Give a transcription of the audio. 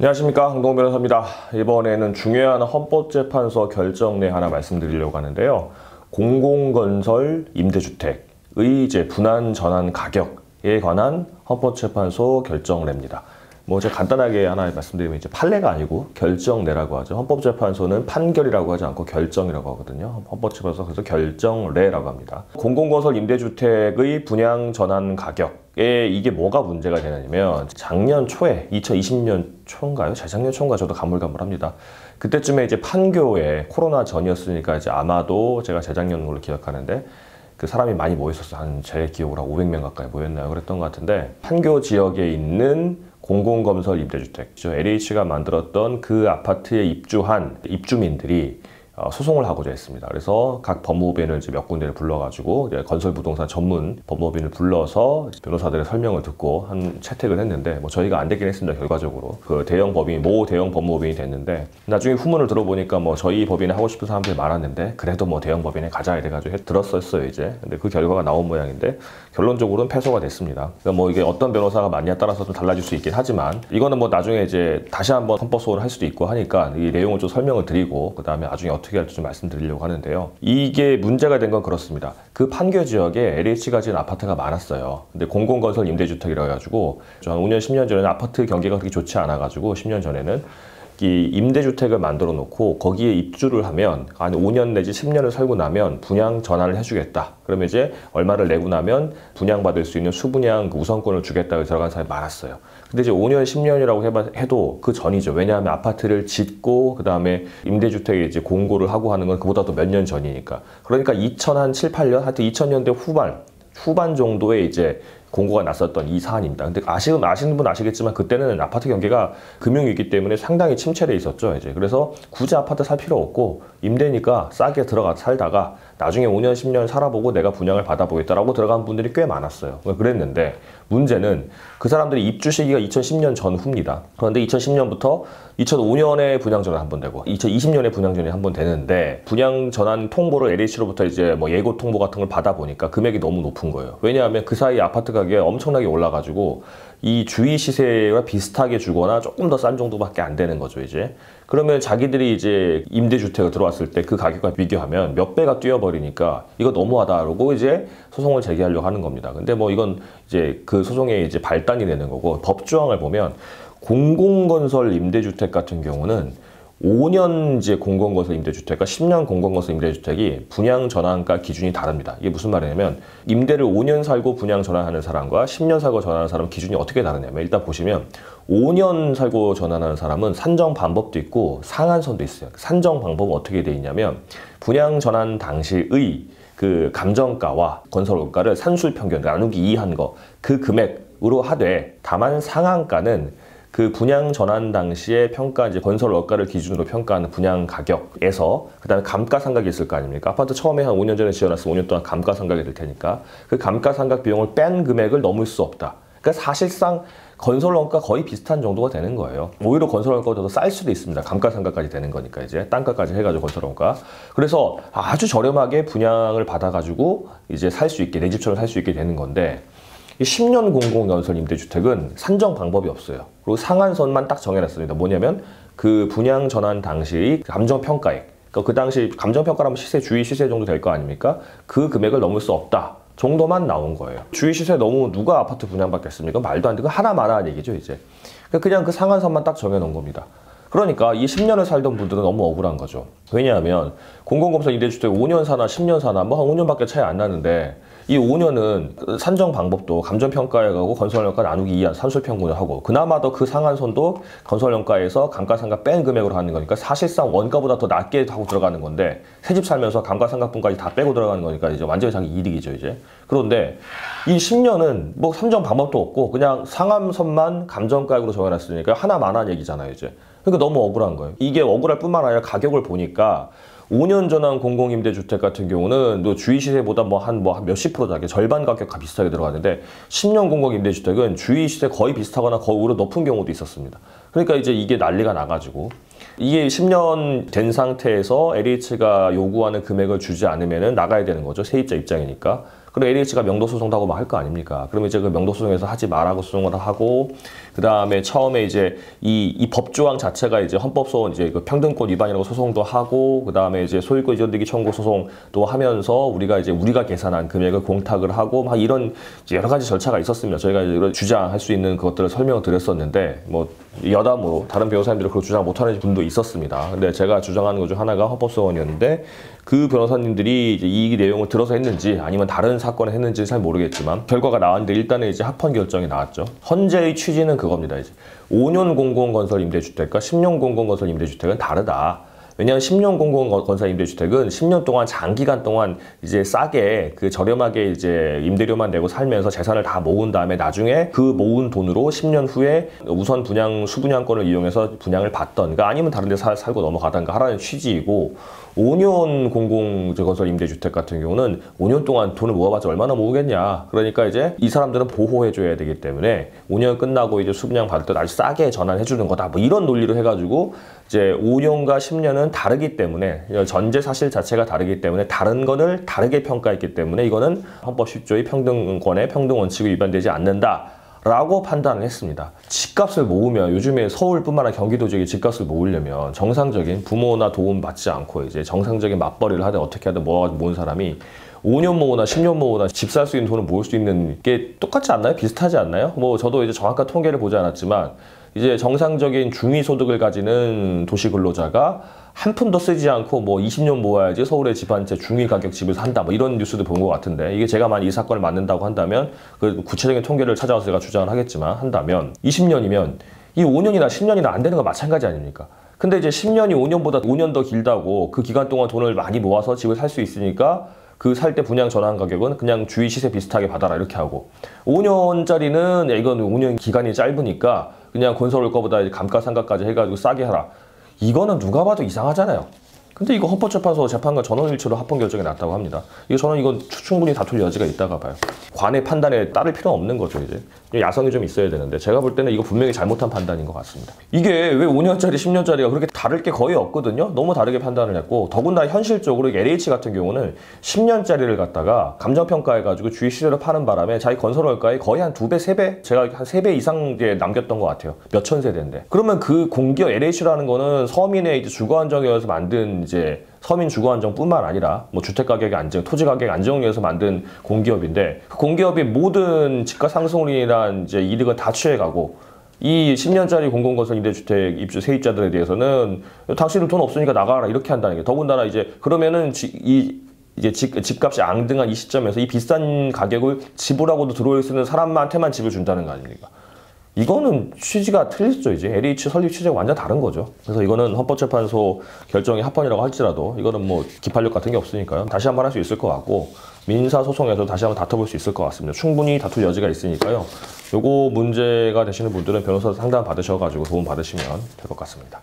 안녕하십니까, 황동훈 변호사입니다. 이번에는 중요한 헌법재판소 결정내 하나 말씀드리려고 하는데요. 공공건설 임대주택의 이제 분할 전환 가격에 관한 헌법재판소 결정내입니다. 제가 간단하게 하나 말씀드리면 이제 판례가 아니고 결정내라고 하죠. 헌법재판소는 판결이라고 하지 않고 결정이라고 하거든요. 헌법재판소 그래서 결정례라고 합니다. 공공건설 임대주택의 분양 전환 가격에 이게 뭐가 문제가 되냐면 작년 초에 2020년 초인가요? 재작년 초인가 저도 가물가물합니다. 그때쯤에 이제 판교에 코로나 전이었으니까 이제 아마도 제가 재작년 걸로 기억하는데 그 사람이 많이 모였었어요. 한 제 기억으로 한 500명 가까이 모였나요? 그랬던 것 같은데 판교 지역에 있는 공공건설 임대주택, LH가 만들었던 그 아파트에 입주한 입주민들이 소송을 하고자 했습니다. 그래서 각 법무부인을 이제 몇 군데를 불러가지고 이제 건설부동산 전문 법무부인을 불러서 변호사들의 설명을 듣고 한 채택을 했는데 저희가 안 되긴 했습니다. 결과적으로 그 대형 법인 모 대형 법무부인이 됐는데 나중에 후문을 들어보니까 저희 법인에 하고 싶은 사람들이 많았는데 그래도 대형 법인에 가자 이래가지고 들었었어요 이제. 근데 그 결과가 나온 모양인데 결론적으로는 패소가 됐습니다. 그러니까 이게 어떤 변호사가 맞냐에 따라서 좀 달라질 수 있긴 하지만 이거는 나중에 이제 다시 한번 헌법소원을 할 수도 있고 하니까 이 내용을 좀 설명을 드리고 그 다음에 나중에 어떻게 할지 좀 말씀드리려고 하는데요. 이게 문제가 된 건 그렇습니다. 그 판교 지역에 LH가 지은 아파트가 많았어요. 근데 공공건설 임대주택이라 해가지고 한 5년 10년 전에는 아파트 경기가 그렇게 좋지 않아가지고 10년 전에는 이 임대주택을 만들어 놓고 거기에 입주를 하면 한 5년 내지 10년을 살고 나면 분양 전환을 해주겠다. 그러면 이제 얼마를 내고 나면 분양받을 수 있는 수분양 우선권을 주겠다고 들어간 사람이 많았어요. 근데 이제 5년, 10년이라고 해도 그 전이죠. 왜냐하면 아파트를 짓고 그 다음에 임대주택에 이제 공고를 하고 하는 건 그보다도 몇 년 전이니까. 그러니까 2007, 8년 하여튼 2000년대 후반 정도에 이제 공고가 났었던 이 사안입니다. 근데 아시는 분 아시겠지만 그때는 아파트 경기가 금융위기 때문에 상당히 침체돼 있었죠. 이제 그래서 굳이 아파트 살 필요 없고 임대니까 싸게 들어가 살다가 나중에 5년, 10년 살아보고 내가 분양을 받아보겠다라고 들어간 분들이 꽤 많았어요. 그랬는데 문제는 그 사람들이 입주 시기가 2010년 전후입니다. 그런데 2010년부터 2005년에 분양 전환 한 번 되고 2020년에 분양 전환이 한 번 되는데 분양 전환 통보를 LH로부터 이제 예고 통보 같은 걸 받아보니까 금액이 너무 높은 거예요. 왜냐하면 그 사이 아파트 가격이 엄청나게 올라가지고 이 주위 시세와 비슷하게 주거나 조금 더 싼 정도밖에 안 되는 거죠, 이제. 그러면 자기들이 이제 임대주택을 들어왔을 때 그 가격과 비교하면 몇 배가 뛰어버리니까 이거 너무하다라고 이제 소송을 제기하려고 하는 겁니다. 근데 이건 이제 그 소송의 이제 발단이 되는 거고 법조항을 보면 공공건설 임대주택 같은 경우는 5년 이제 공공건설 임대주택과 10년 공공건설 임대주택이 분양 전환가 기준이 다릅니다. 이게 무슨 말이냐면 임대를 5년 살고 분양 전환하는 사람과 10년 살고 전환하는 사람 기준이 어떻게 다르냐면 일단 보시면 5년 살고 전환하는 사람은 산정 방법도 있고 상한선도 있어요. 산정 방법은 어떻게 돼 있냐면 분양 전환 당시의 그 감정가와 건설원가를 산술평균 나누기 2한 거 그 금액으로 하되 다만 상한가는 그 분양 전환 당시의 평가, 이제 건설 원가를 기준으로 평가하는 분양 가격에서 그다음에 감가상각이 있을 거 아닙니까? 아파트 처음에 한 5년 전에 지어놨으면 5년 동안 감가상각이 될 테니까 그 감가상각 비용을 뺀 금액을 넘을 수 없다. 그러니까 사실상 건설 원가 거의 비슷한 정도가 되는 거예요. 오히려 건설 원가보다 더 쌀 수도 있습니다. 감가상각까지 되는 거니까 이제 땅가까지 해가지고 건설 원가. 그래서 아주 저렴하게 분양을 받아가지고 이제 살 수 있게 내 집처럼 살 수 있게 되는 건데. 이 10년 공공건설 임대주택은 산정 방법이 없어요. 그리고 상한선만 딱 정해놨습니다. 뭐냐면 그 분양 전환 당시의 감정평가액. 그 당시 감정평가라면 주위 시세 정도 될 거 아닙니까? 그 금액을 넘을 수 없다 정도만 나온 거예요. 주위 시세 너무 누가 아파트 분양받겠습니까? 말도 안 되고 하나마나한 얘기죠 이제. 그냥 그 상한선만 딱 정해놓은 겁니다. 그러니까 이 10년을 살던 분들은 너무 억울한 거죠. 왜냐하면 공공건설 임대주택 5년 사나 10년 사나 한 5년밖에 차이 안 나는데 이 5년은 산정 방법도 감정평가액하고 건설원가 나누기 2한 산술평균을 하고 그나마 더 그 상한선도 건설원가에서 감가상각 뺀 금액으로 하는 거니까 사실상 원가보다 더 낮게 하고 들어가는 건데 새집 살면서 감가상각분까지 다 빼고 들어가는 거니까 이제 완전히 자기 이득이죠 이제. 그런데 이 10년은 산정 방법도 없고 그냥 상한선만 감정가액으로 정해놨으니까 하나만한 얘기잖아요 이제. 그러니까 너무 억울한 거예요. 이게 억울할 뿐만 아니라 가격을 보니까 5년 전환 공공임대주택 같은 경우는 또 주위 시세보다 한 몇십 프로 자기 절반 가격과 비슷하게 들어가는데 10년 공공임대주택은 주위 시세 거의 비슷하거나 거의 오히려 높은 경우도 있었습니다. 그러니까 이제 이게 난리가 나가지고 이게 10년 된 상태에서 LH가 요구하는 금액을 주지 않으면 나가야 되는 거죠. 세입자 입장이니까. 그럼 LH가 명도 소송도 하고 막 할 거 아닙니까? 그러면 이제 그 명도 소송에서 하지 말라고 소송을 하고, 그 다음에 처음에 이제 이 법조항 자체가 이제 헌법소원 이제 그 평등권 위반이라고 소송도 하고, 그 다음에 이제 소유권 이전되기 청구 소송도 하면서 우리가 계산한 금액을 공탁을 하고 막 이런 여러 가지 절차가 있었습니다. 저희가 이런 주장할 수 있는 것들을 설명을 드렸었는데, 뭐 여담으로 다른 변호사님들이 그걸 주장 못하는 분도 있었습니다. 근데 제가 주장하는 것 중 하나가 헌법소원이었는데, 그 변호사님들이 이제 이 내용을 들어서 했는지 아니면 다른 사건을 했는지는 잘 모르겠지만 결과가 나왔는데, 일단은 이제 합헌 결정이 나왔죠. 헌재의 취지는 그겁니다. 이제 5년 공공건설 임대주택과 10년 공공건설 임대주택은 다르다. 왜냐하면 10년 공공건설 임대주택은 10년 동안 장기간 동안 이제 싸게 그 저렴하게 이제 임대료만 내고 살면서 재산을 다 모은 다음에 나중에 그 모은 돈으로 10년 후에 우선 수분양권을 이용해서 분양을 받던가 아니면 다른 데 살고 넘어가던가 하라는 취지이고, 5년 공공건설 임대주택 같은 경우는 5년 동안 돈을 모아봤자 얼마나 모으겠냐. 그러니까 이제 이 사람들은 보호해줘야 되기 때문에 5년 끝나고 이제 수분양 받을 때 아주 싸게 전환해주는 거다. 뭐 이런 논리로 해가지고 이제 5년과 10년은 다르기 때문에, 전제 사실 자체가 다르기 때문에 다른 거를 다르게 평가했기 때문에 이거는 헌법 10조의 평등권의 평등 원칙이 위반되지 않는다 라고 판단을 했습니다. 집값을 모으면, 요즘에 서울뿐만 아니라 경기도 지역에 집값을 모으려면 정상적인 부모나 도움 받지 않고 이제 정상적인 맞벌이를 하든 어떻게 하든 모은 사람이 5년 모으나 10년 모으나 집 살 수 있는 돈을 모을 수 있는 게 똑같지 않나요? 비슷하지 않나요? 뭐 저도 이제 정확한 통계를 보지 않았지만 이제 정상적인 중위소득을 가지는 도시근로자가 한 푼도 쓰지 않고 뭐 20년 모아야지 서울의 집 한 채 중위 가격 집을 산다, 뭐 이런 뉴스도 본 것 같은데, 이게 제가 만약 이 사건을 맞는다고 한다면 그 구체적인 통계를 찾아와서 제가 주장을 하겠지만, 한다면 20년이면 이 5년이나 10년이나 안 되는 건 마찬가지 아닙니까? 근데 이제 10년이 5년보다 5년 더 길다고 그 기간 동안 돈을 많이 모아서 집을 살 수 있으니까 그 살 때 분양 전환 가격은 그냥 주위 시세 비슷하게 받아라 이렇게 하고, 5년짜리는 이건 5년 기간이 짧으니까 그냥 건설할 거보다 감가상각까지 해가지고 싸게 하라. 이거는 누가 봐도 이상하잖아요. 근데 이거 헌법재판소 재판관 전원일치로 합헌 결정이 났다고 합니다. 저는 이건 충분히 다툴 여지가 있다가 봐요. 관의 판단에 따를 필요는 없는 거죠, 이제. 야성이 좀 있어야 되는데, 제가 볼 때는 이거 분명히 잘못한 판단인 것 같습니다. 이게 왜 5년짜리, 10년짜리가 그렇게 다를 게 거의 없거든요? 너무 다르게 판단을 했고, 더군다나 현실적으로 LH 같은 경우는 10년짜리를 갖다가 감정평가해가지고 주위 시세로 파는 바람에 자기 건설월가에 거의 한 2배, 3배? 제가 한 3배 이상 남겼던 것 같아요. 몇천 세대인데. 그러면 그 공기업 LH라는 거는 서민의 이제 주거안정에 의해서 만든 이제 서민 주거 안정뿐만 아니라 뭐 주택 가격의 안정, 토지 가격 안정을 위해서 만든 공기업인데, 그 공기업이 모든 집가 상승으로 인한 이제 이득은 다 취해가고, 이 10년짜리 공공건설 임대주택 입주 세입자들에 대해서는 당신들 돈 없으니까 나가라 이렇게 한다는 게, 더군다나 이제 그러면은 이제 집값이 앙등한 이 시점에서 이 비싼 가격을 지불하고도 들어올 수 있는 사람한테만 집을 준다는 거 아닙니까? 이거는 취지가 틀리죠. 이제 LH 설립 취지가 완전 다른 거죠. 그래서 이거는 헌법재판소 결정이 합헌이라고 할지라도 이거는 뭐 기판력 같은 게 없으니까요. 다시 한번 할 수 있을 것 같고, 민사소송에서 다시 한번 다퉈볼 수 있을 것 같습니다. 충분히 다툴 여지가 있으니까요. 요거 문제가 되시는 분들은 변호사 상담 받으셔가지고 도움 받으시면 될 것 같습니다.